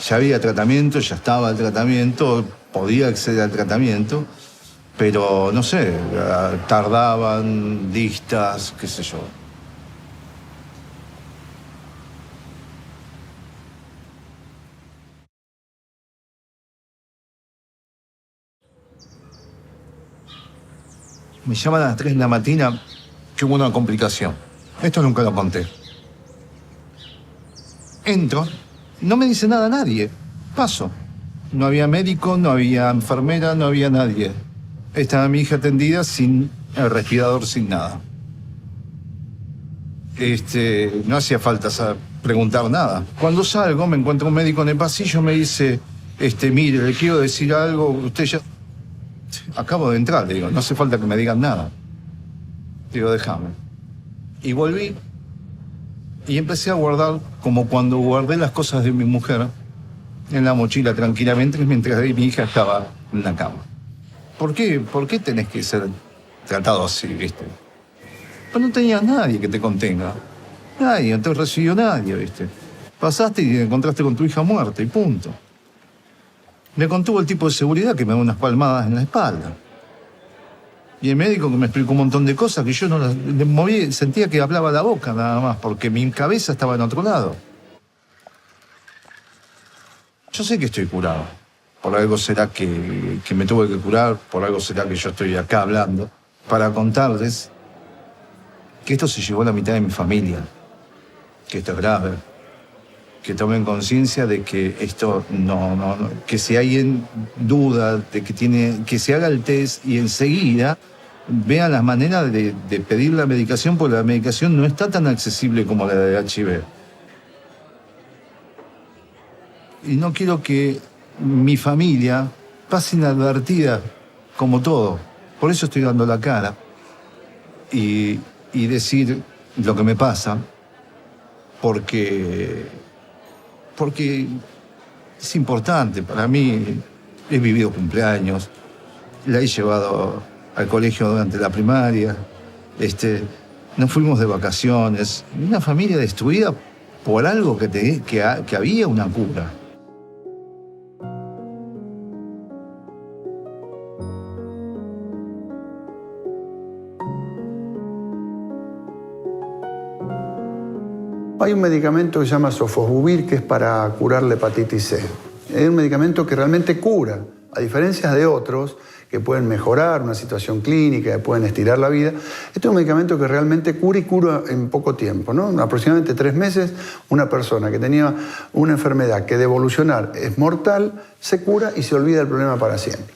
Ya había tratamiento, ya estaba el tratamiento, podía acceder al tratamiento, pero no sé, tardaban listas, qué sé yo. Me llaman a las 3 de la mañana que hubo una complicación. Esto nunca lo conté. Entro, no me dice nada nadie. Paso. No había médico, no había enfermera, no había nadie. Estaba mi hija atendida sin el respirador, sin nada. No hacía falta preguntar nada. Cuando salgo, me encuentro un médico en el pasillo, me dice, mire, le quiero decir algo, usted ya... Acabo de entrar, le digo, no hace falta que me digan nada. Digo, déjame. Y volví y empecé a guardar, como cuando guardé las cosas de mi mujer, en la mochila tranquilamente, mientras mi hija estaba en la cama. ¿Por qué? ¿Por qué tenés que ser tratado así, viste? Pues no tenías nadie que te contenga. Nadie, no te recibió nadie, viste. Pasaste y te encontraste con tu hija muerta y punto. Me contuvo el tipo de seguridad que me da unas palmadas en la espalda. Y el médico que me explicó un montón de cosas que yo no las movía, sentía que hablaba la boca nada más, porque mi cabeza estaba en otro lado. Yo sé que estoy curado. Por algo será que me tuve que curar, por algo será que yo estoy acá hablando, para contarles que esto se llevó a la mitad de mi familia, que esto es grave, que tomen conciencia de que esto no, que si alguien duda de que se haga el test y enseguida vean las maneras de pedir la medicación, porque la medicación no está tan accesible como la de HIV. Y no quiero que mi familia pase inadvertida como todo. Por eso estoy dando la cara y decir lo que me pasa, porque es importante para mí. He vivido cumpleaños, la he llevado al colegio durante la primaria, nos fuimos de vacaciones. Una familia destruida por algo que había una cura. Hay un medicamento que se llama Sofosbuvir, que es para curar la hepatitis C. Es un medicamento que realmente cura, a diferencia de otros que pueden mejorar una situación clínica, que pueden estirar la vida. Este es un medicamento que realmente cura y cura en poco tiempo, ¿no? Aproximadamente 3 meses, una persona que tenía una enfermedad que de evolucionar es mortal, se cura y se olvida el problema para siempre.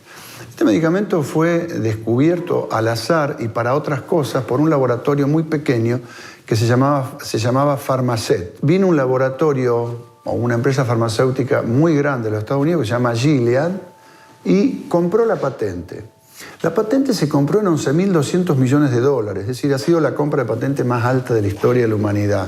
Este medicamento fue descubierto al azar y para otras cosas por un laboratorio muy pequeño que se llamaba Pharmacet. Vino un laboratorio o una empresa farmacéutica muy grande de los Estados Unidos que se llama Gilead y compró la patente. La patente se compró en 11.200 millones de dólares, es decir, ha sido la compra de patente más alta de la historia de la humanidad.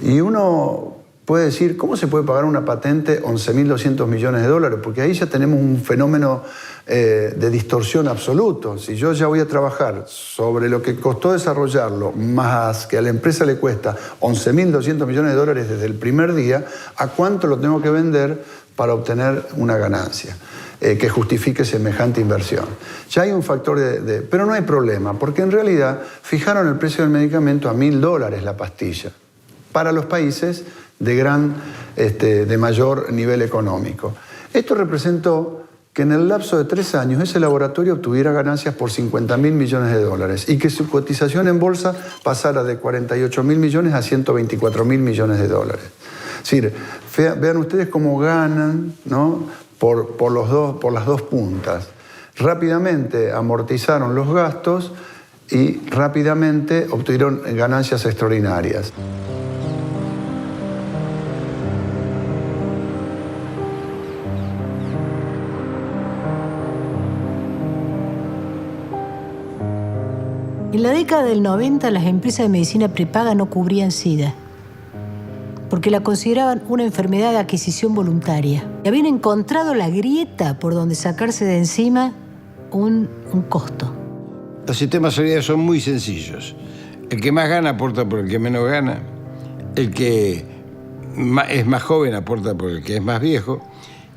Y uno puede decir, ¿cómo se puede pagar una patente 11.200 millones de dólares? Porque ahí ya tenemos un fenómeno de distorsión absoluto. Si yo ya voy a trabajar sobre lo que costó desarrollarlo, más que a la empresa le cuesta 11.200 millones de dólares desde el primer día, ¿a cuánto lo tengo que vender para obtener una ganancia que justifique semejante inversión? Ya hay un factor pero no hay problema, porque en realidad fijaron el precio del medicamento a $1.000 la pastilla para los países de mayor nivel económico. Esto representó que en el lapso de 3 años ese laboratorio obtuviera ganancias por 50.000 millones de dólares y que su cotización en bolsa pasara de 48.000 millones a 124.000 millones de dólares. Es decir, vean ustedes cómo ganan, ¿no? por las dos puntas. Rápidamente amortizaron los gastos y rápidamente obtuvieron ganancias extraordinarias. En la década del 90, las empresas de medicina prepaga no cubrían SIDA, porque la consideraban una enfermedad de adquisición voluntaria. Y habían encontrado la grieta por donde sacarse de encima un costo. Los sistemas solidarios son muy sencillos. El que más gana aporta por el que menos gana. El que es más joven aporta por el que es más viejo.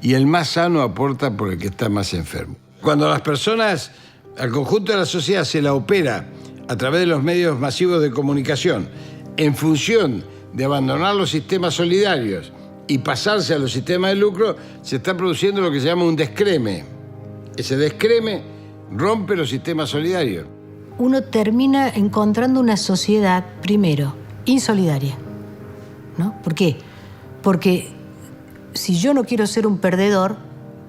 Y el más sano aporta por el que está más enfermo. Cuando a las personas, al conjunto de la sociedad, se la opera a través de los medios masivos de comunicación, en función de abandonar los sistemas solidarios y pasarse a los sistemas de lucro, se está produciendo lo que se llama un descreme. Ese descreme rompe los sistemas solidarios. Uno termina encontrando una sociedad, primero, insolidaria, ¿no? ¿Por qué? Porque si yo no quiero ser un perdedor,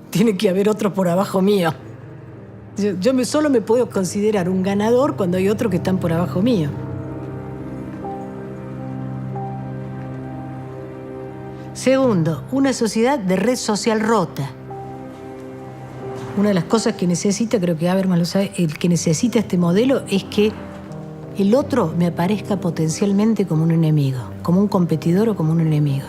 tiene que haber otro por abajo mío. Yo solo me puedo considerar un ganador cuando hay otros que están por abajo mío. Segundo, una sociedad de red social rota. Una de las cosas que necesita, creo que Habermas lo sabe, el que necesita este modelo es que el otro me aparezca potencialmente como un enemigo, como un competidor o como un enemigo.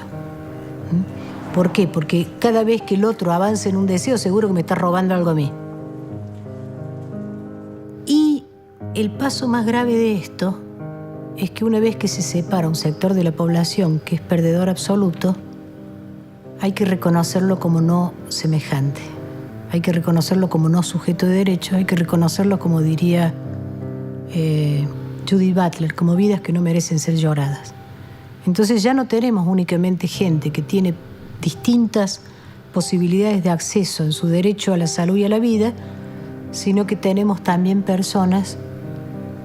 ¿Por qué? Porque cada vez que el otro avance en un deseo, seguro que me está robando algo a mí. Y el paso más grave de esto es que una vez que se separa un sector de la población que es perdedor absoluto, hay que reconocerlo como no semejante. Hay que reconocerlo como no sujeto de derechos, hay que reconocerlo, como diría Judith Butler, como vidas que no merecen ser lloradas. Entonces ya no tenemos únicamente gente que tiene distintas posibilidades de acceso en su derecho a la salud y a la vida, sino que tenemos también personas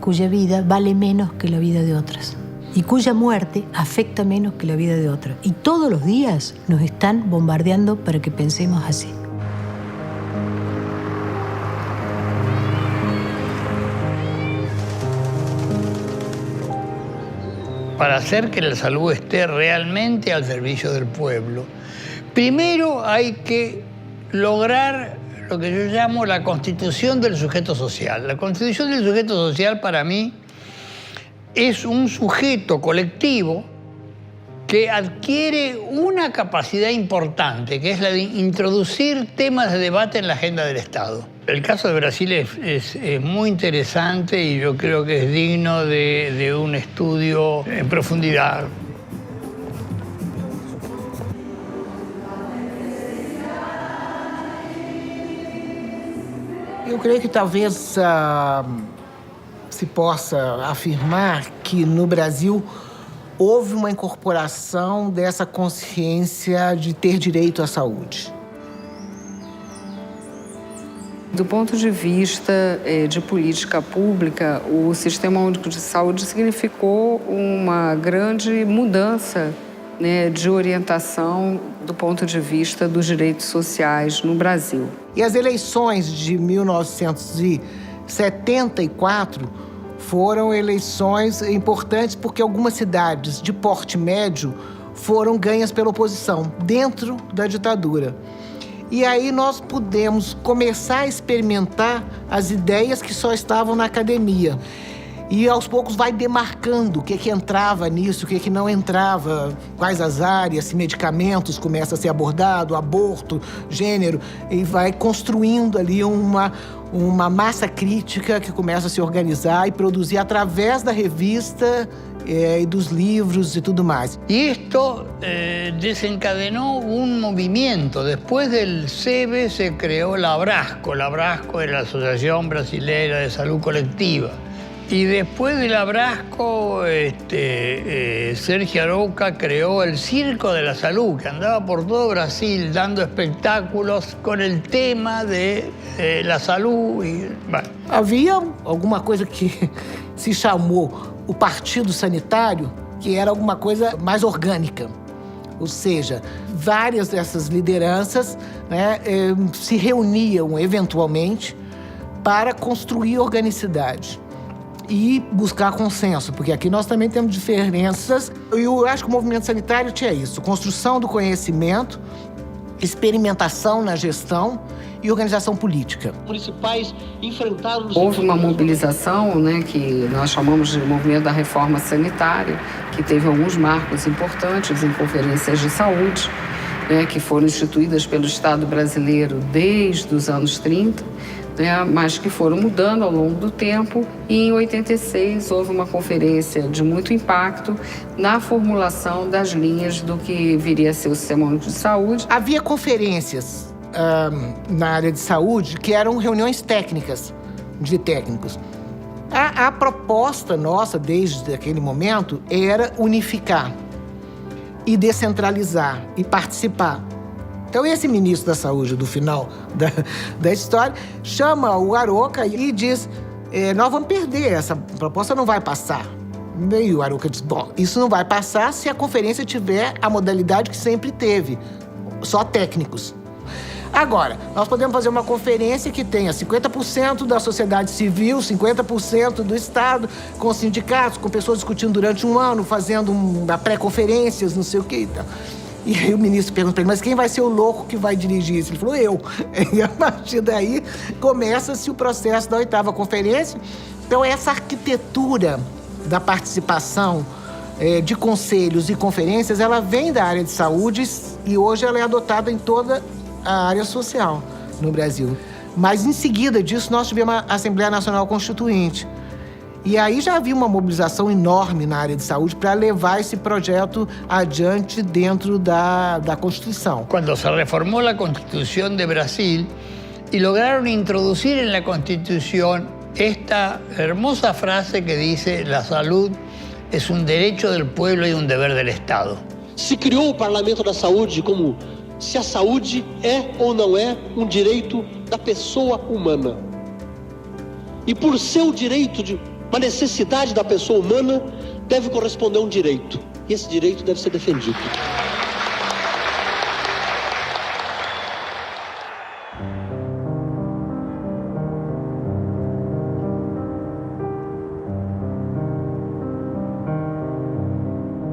cuya vida vale menos que la vida de otras y cuya muerte afecta menos que la vida de otras. Y todos los días nos están bombardeando para que pensemos así. Para hacer que la salud esté realmente al servicio del pueblo, primero hay que lograr lo que yo llamo la constitución del sujeto social. La constitución del sujeto social para mí es un sujeto colectivo que adquiere una capacidad importante, que es la de introducir temas de debate en la agenda del Estado. El caso de Brasil es muy interesante y yo creo que es digno de un estudio en profundidad. Eu creio que talvez se possa afirmar que no Brasil houve uma incorporação dessa consciência de ter direito à saúde. Do ponto de vista de política pública, o Sistema Único de Saúde significou uma grande mudança, né, de orientação do ponto de vista dos direitos sociais no Brasil. E as eleições de 1974 foram eleições importantes porque algumas cidades de porte médio foram ganhas pela oposição, dentro da ditadura. E aí nós pudemos começar a experimentar as ideias que só estavam na academia. E aos poucos vai demarcando o que entrava nisso, o que não entrava, quais as áreas, se medicamentos começa a ser abordado, aborto, gênero, e vai construindo ali uma massa crítica que começa a se organizar e produzir através da revista y dos libros y todo más. Y esto desencadenó un movimiento. Después del SEBE se creó la Abrasco. La Abrasco era la Asociación Brasilera de Salud Colectiva. Y después del Abrasco, Sergio Arouca creó el Circo de la Salud, que andaba por todo Brasil dando espectáculos con el tema de la salud. Bueno. Havia alguma coisa que se chamou o Partido Sanitário, que era alguma coisa mais orgânica. Ou seja, várias dessas lideranças, né, se reuniam eventualmente para construir organicidade e buscar consenso, porque aqui nós também temos diferenças. E eu acho que o movimento sanitário tinha isso: construção do conhecimento, experimentação na gestão e organização política. Municipais enfrentaram... Houve uma mobilização, né, que nós chamamos de movimento da reforma sanitária, que teve alguns marcos importantes em conferências de saúde, né, que foram instituídas pelo Estado brasileiro desde os anos 30, né, mas que foram mudando ao longo do tempo. E em 86 houve uma conferência de muito impacto na formulação das linhas do que viria a ser o Sistema Único de Saúde. Havia conferências na área de saúde que eram reuniões técnicas, de técnicos. A proposta nossa, desde aquele momento, era unificar e descentralizar e participar. Então, esse ministro da Saúde, do final da história, chama o Aroca e diz: nós vamos perder, essa proposta não vai passar. E o Aroca diz: bom, isso não vai passar se a conferência tiver a modalidade que sempre teve, só técnicos. Agora, nós podemos fazer uma conferência que tenha 50% da sociedade civil, 50% do Estado, com sindicatos, com pessoas discutindo durante um ano, fazendo pré-conferências, não sei o quê e tal. E aí o ministro pergunta para ele: mas quem vai ser o louco que vai dirigir isso? Ele falou: eu. E a partir daí começa-se o processo da 8ª conferência. Então, essa arquitetura da participação de conselhos e conferências, ela vem da área de saúde e hoje ela é adotada em toda a área social no Brasil. Mas em seguida disso nós tivemos a Assembleia Nacional Constituinte. E aí já havia uma mobilização enorme na área de saúde para levar esse projeto adiante dentro da Constituição. Quando se reformou a Constituição de Brasil e lograram introduzir na Constituição esta hermosa frase que diz: a saúde é um direito do povo e um dever do Estado. Se criou o Parlamento da Saúde como se a saúde é ou não é um direito da pessoa humana. E por ser um direito, uma necessidade da pessoa humana, deve corresponder a um direito. E esse direito deve ser defendido.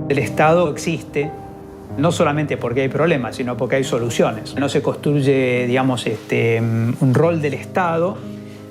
El Estado existe no solamente porque hay problemas, sino porque hay soluciones. No se construye, digamos, un rol del Estado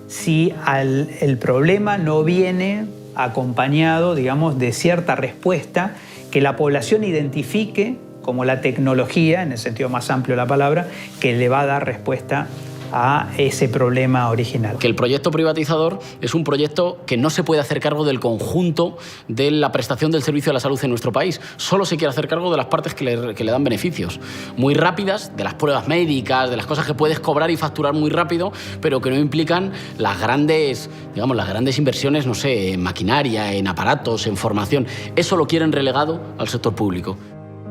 si el problema no viene acompañado, digamos, de cierta respuesta que la población identifique como la tecnología, en el sentido más amplio de la palabra, que le va a dar respuesta a ese problema original. Que el proyecto privatizador es un proyecto que no se puede hacer cargo del conjunto de la prestación del servicio de la salud en nuestro país. Solo se quiere hacer cargo de las partes que le dan beneficios muy rápidas, de las pruebas médicas, de las cosas que puedes cobrar y facturar muy rápido, pero que no implican las grandes, digamos, las grandes inversiones, no sé, en maquinaria, en aparatos, en formación. Eso lo quieren relegado al sector público.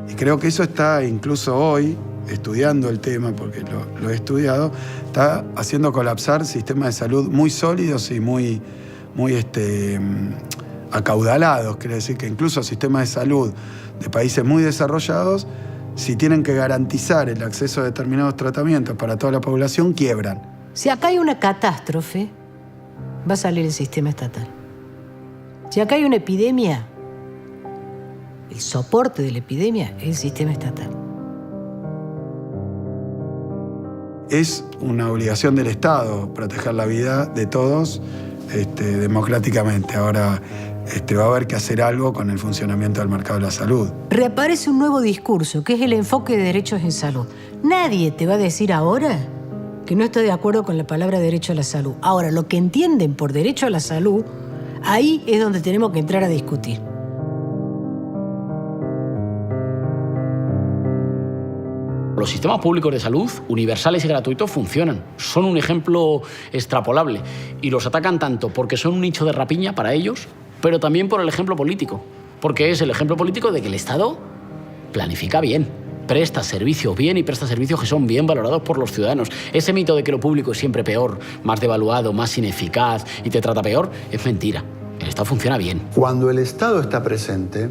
Y creo que eso está incluso hoy, estudiando el tema, porque lo he estudiado, está haciendo colapsar sistemas de salud muy sólidos y muy acaudalados. Quiere decir que incluso sistemas de salud de países muy desarrollados, si tienen que garantizar el acceso a determinados tratamientos para toda la población, quiebran. Si acá hay una catástrofe, va a salir el sistema estatal. Si acá hay una epidemia, el soporte de la epidemia es el sistema estatal. Es una obligación del Estado proteger la vida de todos democráticamente. Ahora va a haber que hacer algo con el funcionamiento del mercado de la salud. Reaparece un nuevo discurso, que es el enfoque de derechos en salud. Nadie te va a decir ahora que no está de acuerdo con la palabra derecho a la salud. Ahora, lo que entienden por derecho a la salud, ahí es donde tenemos que entrar a discutir. Los sistemas públicos de salud, universales y gratuitos, funcionan. Son un ejemplo extrapolable. Y los atacan tanto porque son un nicho de rapiña para ellos, pero también por el ejemplo político. Porque es el ejemplo político de que el Estado planifica bien, presta servicios bien y presta servicios que son bien valorados por los ciudadanos. Ese mito de que lo público es siempre peor, más devaluado, más ineficaz y te trata peor, es mentira. El Estado funciona bien. Cuando el Estado está presente,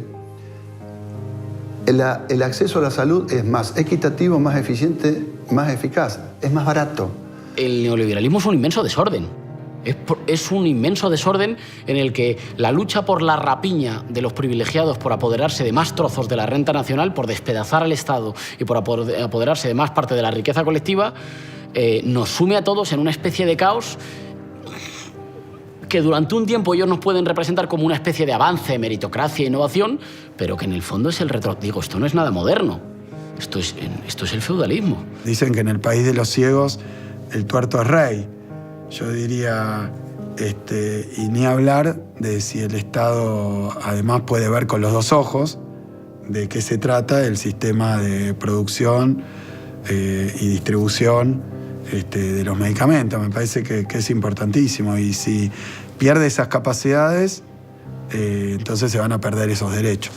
el acceso a la salud es más equitativo, más eficiente, más eficaz, es más barato. El neoliberalismo es un inmenso desorden. Es un inmenso desorden en el que la lucha por la rapiña de los privilegiados por apoderarse de más trozos de la renta nacional, por despedazar al Estado y por apoderarse de más parte de la riqueza colectiva, nos sume a todos en una especie de caos que durante un tiempo ellos nos pueden representar como una especie de avance, meritocracia e innovación, pero que en el fondo es el Digo, esto no es nada moderno. Esto es el feudalismo. Dicen que en el país de los ciegos el tuerto es rey. Yo diría, y ni hablar de si el Estado además puede ver con los dos ojos de qué se trata el sistema de producción y distribución de los medicamentos. Me parece que es importantísimo, y si pierde esas capacidades, entonces se van a perder esos derechos.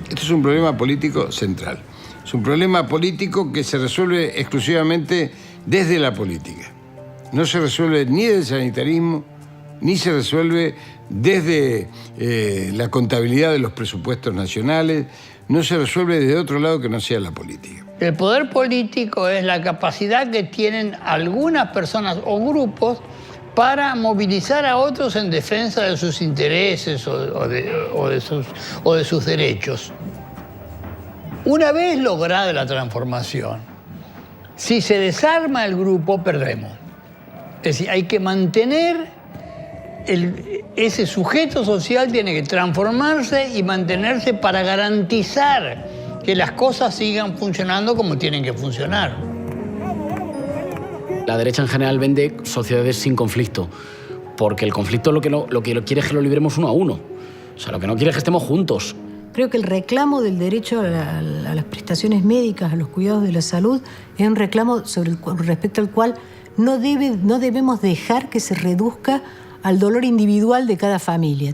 Esto es un problema político central. Es un problema político que se resuelve exclusivamente desde la política. No se resuelve ni del sanitarismo, ni se resuelve desde la contabilidad de los presupuestos nacionales, no se resuelve desde otro lado que no sea la política. El poder político es la capacidad que tienen algunas personas o grupos para movilizar a otros en defensa de sus intereses o de sus derechos. Una vez lograda la transformación, si se desarma el grupo, perdemos. Es decir, hay que mantener ese sujeto social, tiene que transformarse y mantenerse para garantizar que las cosas sigan funcionando como tienen que funcionar. La derecha en general vende sociedades sin conflicto, porque el conflicto lo que quiere es que lo libremos uno a uno. O sea, lo que no quiere es que estemos juntos. Creo que el reclamo del derecho a las prestaciones médicas, a los cuidados de la salud, es un reclamo respecto al cual no debemos dejar que se reduzca al dolor individual de cada familia.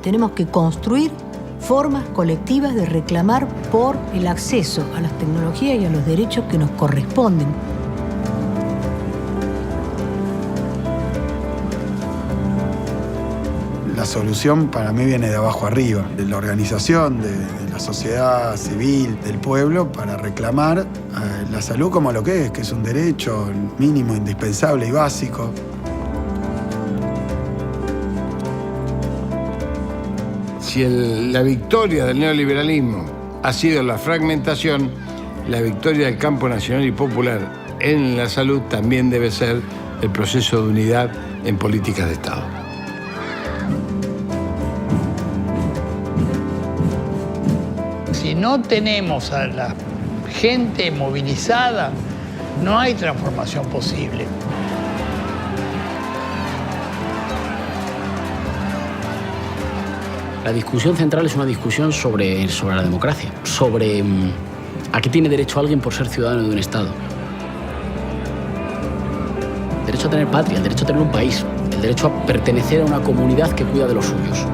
Tenemos que construir formas colectivas de reclamar por el acceso a las tecnologías y a los derechos que nos corresponden. La solución para mí viene de abajo arriba, de la organización, de la sociedad civil, del pueblo, para reclamar la salud como lo que es un derecho mínimo, indispensable y básico. Si la victoria del neoliberalismo ha sido la fragmentación, la victoria del campo nacional y popular en la salud también debe ser el proceso de unidad en políticas de Estado. Si no tenemos a la gente movilizada, no hay transformación posible. La discusión central es una discusión sobre la democracia, sobre a qué tiene derecho alguien por ser ciudadano de un Estado. El derecho a tener patria, el derecho a tener un país, el derecho a pertenecer a una comunidad que cuida de los suyos.